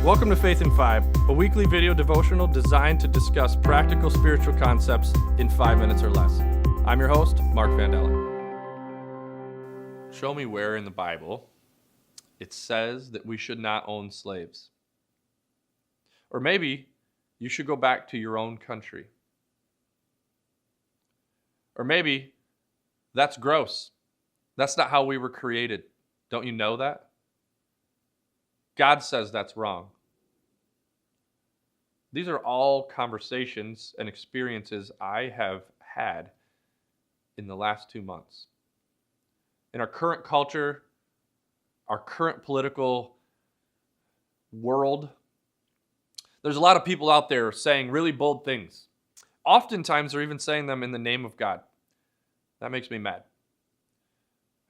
Welcome to Faith in 5, a weekly video devotional designed to discuss practical spiritual concepts in 5 minutes or less. I'm your host, Mark Vandella. Show me where in the Bible it says that we should not own slaves. Or maybe you should go back to your own country. Or maybe that's gross. That's not how we were created. Don't you know that? God says that's wrong. These are all conversations and experiences I have had in the last 2 months. In our current culture, our current political world, there's a lot of people out there saying really bold things. Oftentimes, they're even saying them in the name of God. That makes me mad.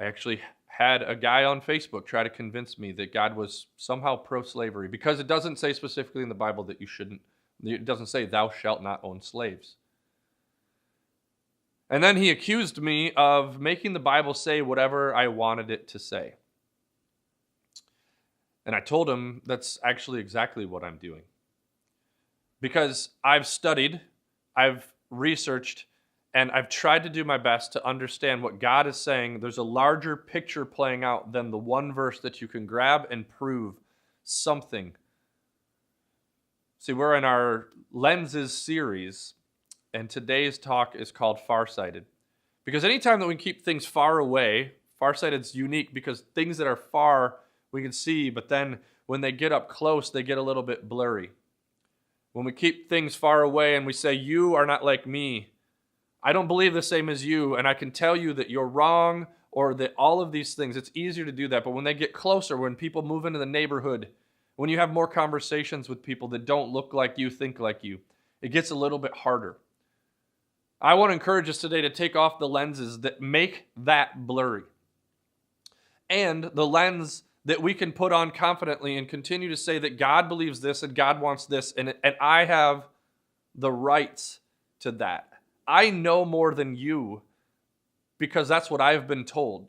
I actually had a guy on Facebook try to convince me that God was somehow pro-slavery because it doesn't say specifically in the Bible that you shouldn't. It doesn't say thou shalt not own slaves. And then he accused me of making the Bible say whatever I wanted it to say. And I told him that's actually exactly what I'm doing. Because I've studied, I've researched, and I've tried to do my best to understand what God is saying. There's a larger picture playing out than the one verse that you can grab and prove something. See, we're in our Lenses series, and today's talk is called Farsighted. Because anytime that we keep things far away, Farsighted's unique because things that are far we can see, but then when they get up close, they get a little bit blurry. When we keep things far away and we say, you are not like me, I don't believe the same as you, and I can tell you that you're wrong or that all of these things, it's easier to do that. But when they get closer, when people move into the neighborhood, when you have more conversations with people that don't look like you, think like you, it gets a little bit harder. I want to encourage us today to take off the lenses that make that blurry and the lens that we can put on confidently and continue to say that God believes this and God wants this, and I have the rights to that. I know more than you because that's what I've been told.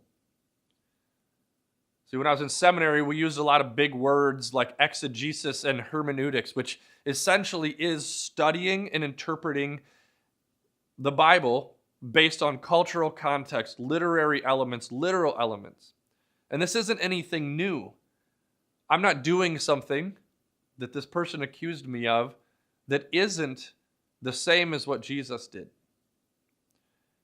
See, when I was in seminary, we used a lot of big words like exegesis and hermeneutics, which essentially is studying and interpreting the Bible based on cultural context, literary elements, literal elements. And this isn't anything new. I'm not doing something that this person accused me of that isn't the same as what Jesus did.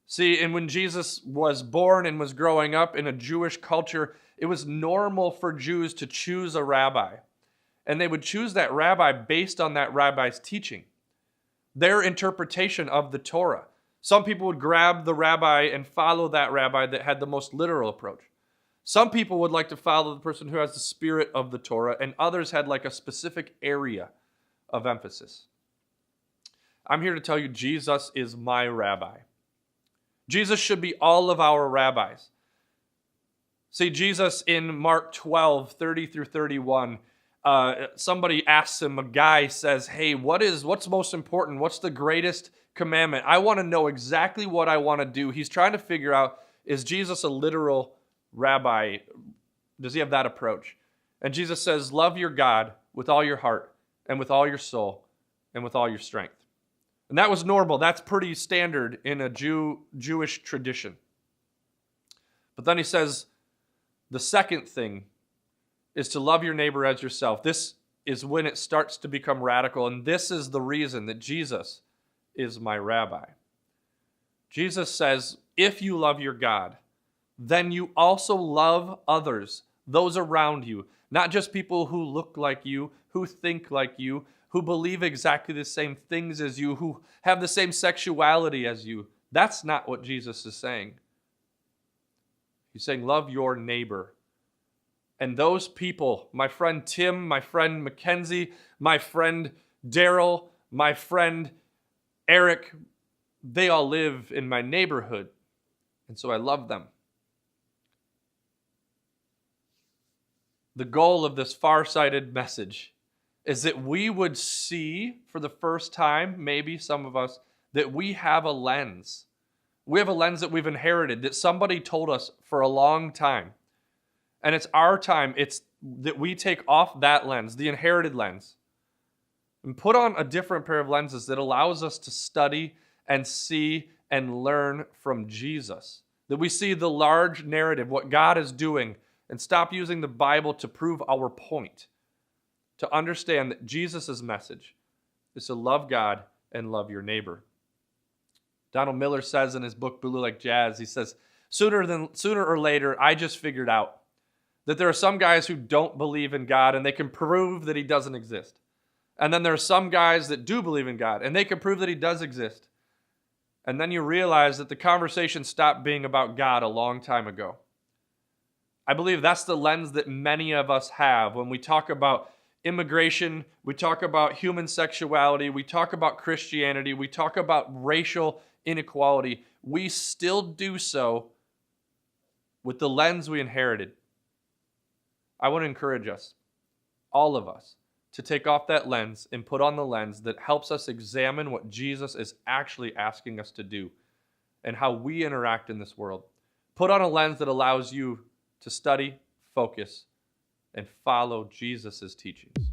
See, and when Jesus was born and was growing up in a Jewish culture, it was normal for Jews to choose a rabbi. And they would choose that rabbi based on that rabbi's teaching, their interpretation of the Torah. Some people would grab the rabbi and follow that rabbi that had the most literal approach. Some people would like to follow the person who has the spirit of the Torah, and others had like a specific area of emphasis. I'm here to tell you Jesus is my rabbi. Jesus should be all of our rabbis. See, Jesus in Mark 12, 30 through 31, somebody asks him, a guy says, hey, what's most important? What's the greatest commandment? I want to know exactly what I want to do. He's trying to figure out, is Jesus a literal rabbi? Does he have that approach? And Jesus says, love your God with all your heart and with all your soul and with all your strength. And that was normal. That's pretty standard in a Jewish tradition. But then he says, the second thing is to love your neighbor as yourself. This is when it starts to become radical, and this is the reason that Jesus is my rabbi. Jesus says, if you love your God, then you also love others, those around you, not just people who look like you, who think like you, who believe exactly the same things as you, who have the same sexuality as you. That's not what Jesus is saying. He's saying, love your neighbor. And those people, my friend Tim, my friend Mackenzie, my friend Daryl, my friend Eric, they all live in my neighborhood. And so I love them. The goal of this far-sighted message is that we would see for the first time, maybe some of us, that we have a lens. We have a lens that we've inherited, that somebody told us for a long time. And it's our time. It's that we take off that lens, the inherited lens, and put on a different pair of lenses that allows us to study and see and learn from Jesus. That we see the large narrative, what God is doing, and stop using the Bible to prove our point. To understand that Jesus' message is to love God and love your neighbor. Donald Miller says in his book, Blue Like Jazz, he says, sooner or later, I just figured out that there are some guys who don't believe in God and they can prove that he doesn't exist. And then there are some guys that do believe in God and they can prove that he does exist. And then you realize that the conversation stopped being about God a long time ago. I believe that's the lens that many of us have when we talk about immigration, we talk about human sexuality, we talk about Christianity, we talk about racial inequality. We still do so with the lens we inherited. I want to encourage us, all of us, to take off that lens and put on the lens that helps us examine what Jesus is actually asking us to do and how we interact in this world. Put on a lens that allows you to study, focus, and follow Jesus' teachings.